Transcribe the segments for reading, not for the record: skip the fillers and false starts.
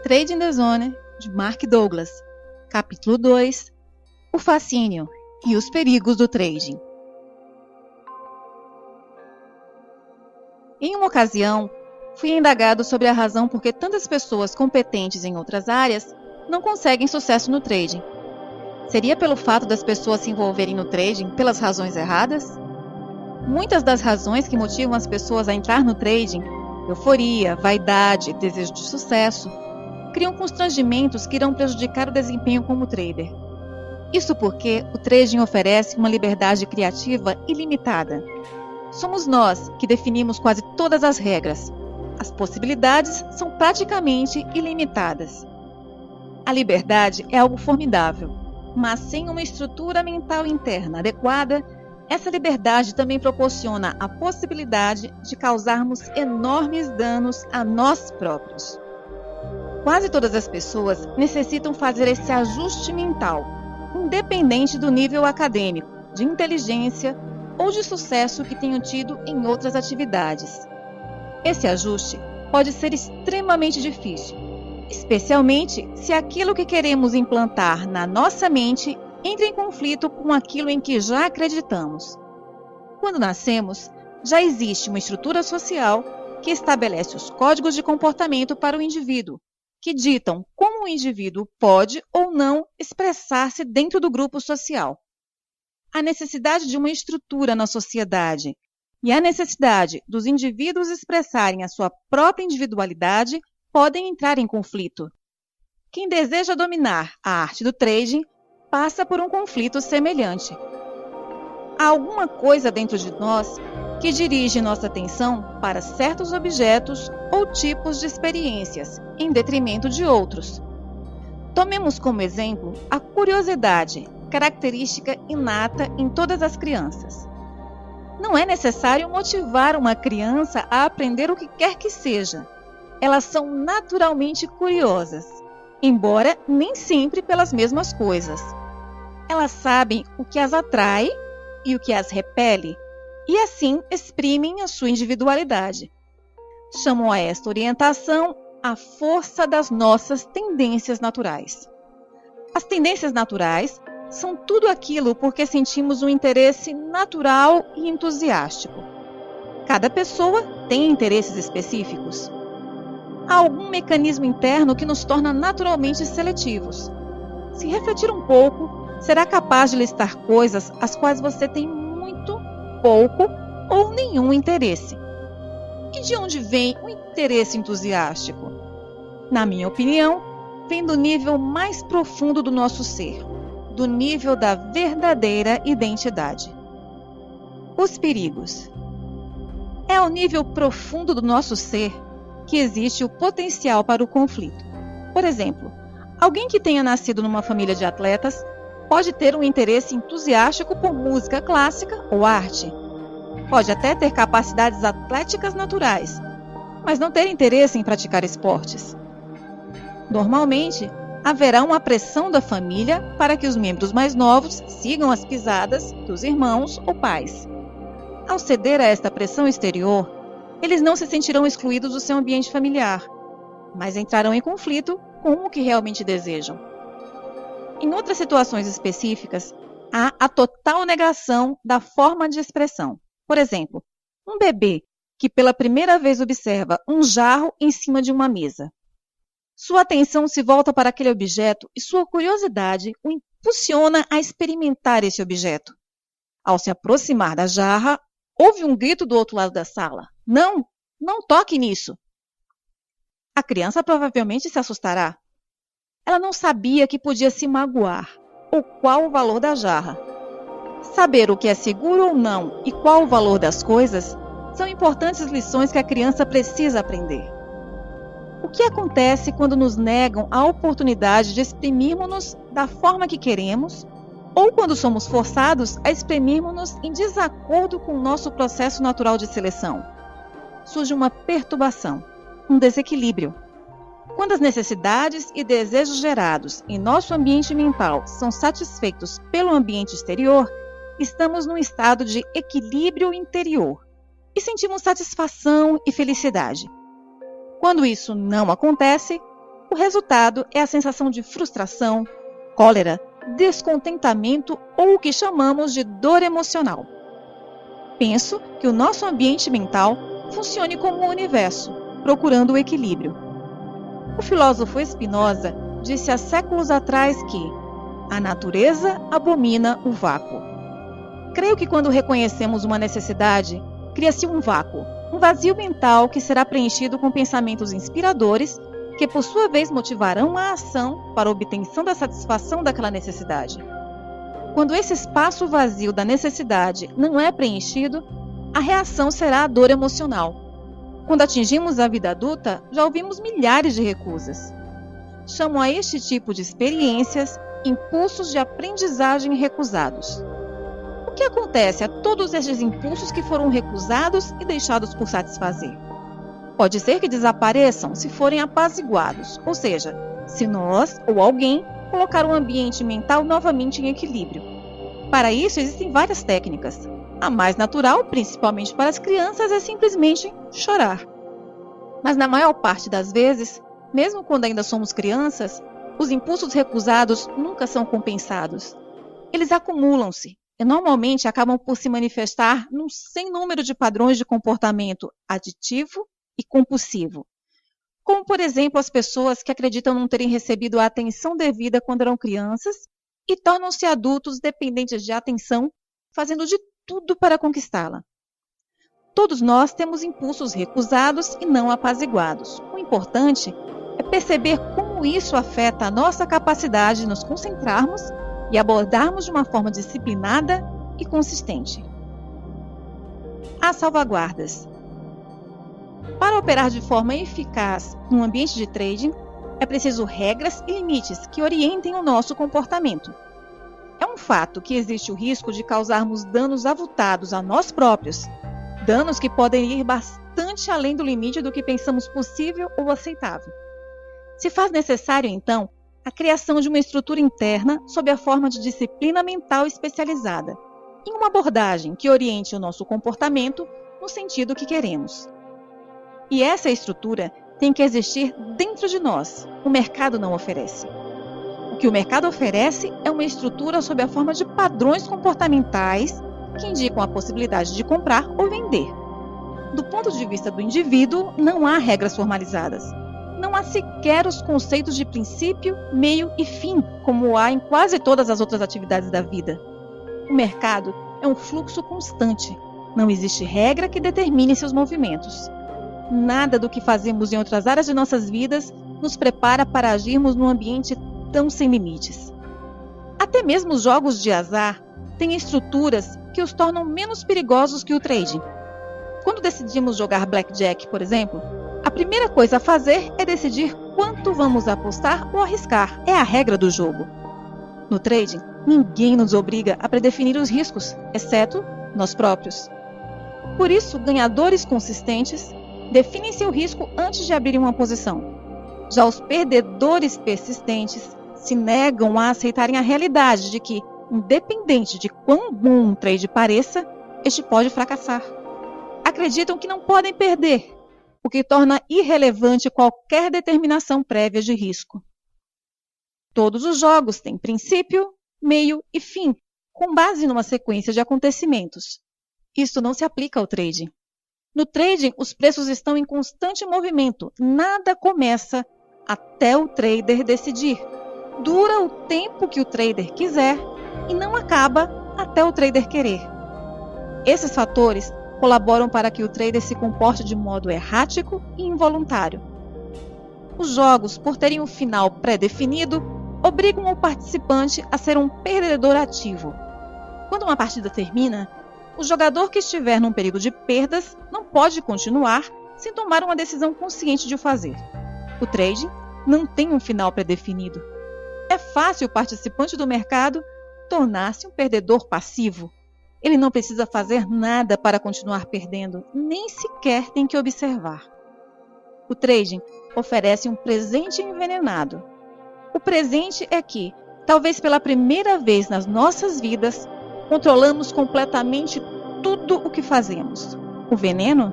Trading the Zone, de Mark Douglas. Capítulo 2. O fascínio e os perigos do trading. Em uma ocasião, fui indagado sobre a razão por que tantas pessoas competentes em outras áreas não conseguem sucesso no trading. Seria pelo fato das pessoas se envolverem no trading pelas razões erradas? Muitas das razões que motivam as pessoas a entrar no trading, euforia, vaidade, desejo de sucesso, criam constrangimentos que irão prejudicar o desempenho como trader. Isso porque o trading oferece uma liberdade criativa ilimitada. Somos nós que definimos quase todas as regras. As possibilidades são praticamente ilimitadas. A liberdade é algo formidável, mas sem uma estrutura mental interna adequada, essa liberdade também proporciona a possibilidade de causarmos enormes danos a nós próprios. Quase todas as pessoas necessitam fazer esse ajuste mental, independente do nível acadêmico, de inteligência ou de sucesso que tenham tido em outras atividades. Esse ajuste pode ser extremamente difícil, especialmente se aquilo que queremos implantar na nossa mente entra em conflito com aquilo em que já acreditamos. Quando nascemos, já existe uma estrutura social que estabelece os códigos de comportamento para o indivíduo, que ditam como o indivíduo pode ou não expressar-se dentro do grupo social. A necessidade de uma estrutura na sociedade e a necessidade dos indivíduos expressarem a sua própria individualidade podem entrar em conflito. Quem deseja dominar a arte do trading passa por um conflito semelhante. Há alguma coisa dentro de nós que dirige nossa atenção para certos objetos ou tipos de experiências, em detrimento de outros. Tomemos como exemplo a curiosidade, característica inata em todas as crianças. Não é necessário motivar uma criança a aprender o que quer que seja. Elas são naturalmente curiosas, embora nem sempre pelas mesmas coisas. Elas sabem o que as atrai e o que as repele, e assim exprimem a sua individualidade. Chamam a esta orientação a força das nossas tendências naturais. As tendências naturais são tudo aquilo por que sentimos um interesse natural e entusiástico. Cada pessoa tem interesses específicos. Há algum mecanismo interno que nos torna naturalmente seletivos. Se refletir um pouco, será capaz de listar coisas às quais você tem muito, pouco ou nenhum interesse. E de onde vem o interesse entusiástico? Na minha opinião, vem do nível mais profundo do nosso ser, do nível da verdadeira identidade. Os perigos. É ao nível profundo do nosso ser que existe o potencial para o conflito. Por exemplo, alguém que tenha nascido numa família de atletas pode ter um interesse entusiástico por música clássica ou arte. Pode até ter capacidades atléticas naturais, mas não ter interesse em praticar esportes. Normalmente, haverá uma pressão da família para que os membros mais novos sigam as pisadas dos irmãos ou pais. Ao ceder a esta pressão exterior, eles não se sentirão excluídos do seu ambiente familiar, mas entrarão em conflito com o que realmente desejam. Em outras situações específicas, há a total negação da forma de expressão. Por exemplo, um bebê que pela primeira vez observa um jarro em cima de uma mesa. Sua atenção se volta para aquele objeto e sua curiosidade o impulsiona a experimentar esse objeto. Ao se aproximar da jarra, ouve um grito do outro lado da sala. Não, não toque nisso. A criança provavelmente se assustará. Ela não sabia que podia se magoar, ou qual o valor da jarra. Saber o que é seguro ou não e qual o valor das coisas são importantes lições que a criança precisa aprender. O que acontece quando nos negam a oportunidade de exprimirmos-nos da forma que queremos, ou quando somos forçados a exprimirmos-nos em desacordo com o nosso processo natural de seleção? Surge uma perturbação, um desequilíbrio. Quando as necessidades e desejos gerados em nosso ambiente mental são satisfeitos pelo ambiente exterior, estamos num estado de equilíbrio interior e sentimos satisfação e felicidade. Quando isso não acontece, O resultado é a sensação de frustração, cólera, descontentamento ou o que chamamos de dor emocional. Penso que o nosso ambiente mental funcione como um universo, procurando o equilíbrio. O filósofo Spinoza disse há séculos atrás que a natureza abomina o vácuo. Creio que quando reconhecemos uma necessidade, cria-se um vácuo, um vazio mental que será preenchido com pensamentos inspiradores que, por sua vez, motivarão a ação para a obtenção da satisfação daquela necessidade. Quando esse espaço vazio da necessidade não é preenchido, a reação será a dor emocional. Quando atingimos a vida adulta, já ouvimos milhares de recusas. Chamo a este tipo de experiências impulsos de aprendizagem recusados. O que acontece a todos estes impulsos que foram recusados e deixados por satisfazer? Pode ser que desapareçam se forem apaziguados, ou seja, se nós ou alguém colocar o ambiente mental novamente em equilíbrio. Para isso existem várias técnicas. A mais natural, principalmente para as crianças, é simplesmente chorar. Mas na maior parte das vezes, mesmo quando ainda somos crianças, os impulsos recusados nunca são compensados. Eles acumulam-se e normalmente acabam por se manifestar num sem número de padrões de comportamento aditivo e compulsivo. Como, por exemplo, as pessoas que acreditam não terem recebido a atenção devida quando eram crianças e tornam-se adultos dependentes de atenção, fazendo de tudo para conquistá-la. Todos nós temos impulsos recusados e não apaziguados. O importante é perceber como isso afeta a nossa capacidade de nos concentrarmos e abordarmos de uma forma disciplinada e consistente. As salvaguardas. Para operar de forma eficaz num ambiente de trading, é preciso regras e limites que orientem o nosso comportamento. É um fato que existe o risco de causarmos danos avultados a nós próprios, danos que podem ir bastante além do limite do que pensamos possível ou aceitável. Se faz necessário, então, a criação de uma estrutura interna sob a forma de disciplina mental especializada, em uma abordagem que oriente o nosso comportamento no sentido que queremos. E essa estrutura tem que existir dentro de nós. O mercado não oferece. O que o mercado oferece é uma estrutura sob a forma de padrões comportamentais que indicam a possibilidade de comprar ou vender. Do ponto de vista do indivíduo, não há regras formalizadas. Não há sequer os conceitos de princípio, meio e fim, como há em quase todas as outras atividades da vida. O mercado é um fluxo constante. Não existe regra que determine seus movimentos. Nada do que fazemos em outras áreas de nossas vidas nos prepara para agirmos num ambiente tão sem limites. Até mesmo os jogos de azar têm estruturas que os tornam menos perigosos que o trading. Quando decidimos jogar blackjack, por exemplo, a primeira coisa a fazer é decidir quanto vamos apostar ou arriscar. É a regra do jogo. No trading, ninguém nos obriga a predefinir os riscos, exceto nós próprios. Por isso, ganhadores consistentes definem seu risco antes de abrirem uma posição. Já os perdedores persistentes se negam a aceitarem a realidade de que, independente de quão bom um trade pareça, este pode fracassar. Acreditam que não podem perder, o que torna irrelevante qualquer determinação prévia de risco. Todos os jogos têm princípio, meio e fim, com base numa sequência de acontecimentos. Isto não se aplica ao trading. No trading, os preços estão em constante movimento. Nada começa até o trader decidir. Dura o tempo que o trader quiser e não acaba até o trader querer. Esses fatores colaboram para que o trader se comporte de modo errático e involuntário. Os jogos, por terem um final pré-definido, obrigam o participante a ser um perdedor ativo. Quando uma partida termina, o jogador que estiver num período de perdas não pode continuar sem tomar uma decisão consciente de o fazer. O trading não tem um final pré-definido. É fácil o participante do mercado tornar-se um perdedor passivo. Ele não precisa fazer nada para continuar perdendo, nem sequer tem que observar. O trading oferece um presente envenenado. O presente é que, talvez pela primeira vez nas nossas vidas, controlamos completamente tudo o que fazemos. O veneno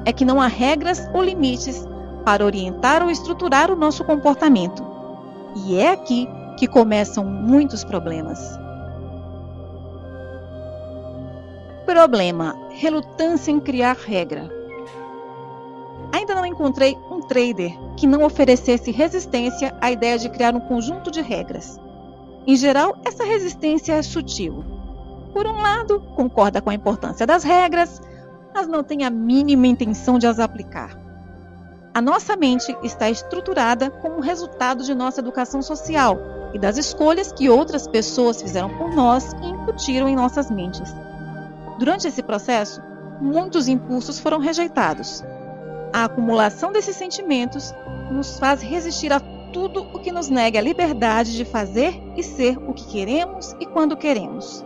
é que não há regras ou limites para orientar ou estruturar o nosso comportamento. E é aqui que começam muitos problemas. Problema: relutância em criar regra. Ainda não encontrei um trader que não oferecesse resistência à ideia de criar um conjunto de regras. Em geral, essa resistência é sutil. Por um lado, concorda com a importância das regras, mas não tem a mínima intenção de as aplicar. A nossa mente está estruturada como resultado de nossa educação social e das escolhas que outras pessoas fizeram por nós e incutiram em nossas mentes. Durante esse processo, muitos impulsos foram rejeitados. A acumulação desses sentimentos nos faz resistir a tudo o que nos nega a liberdade de fazer e ser o que queremos e quando queremos.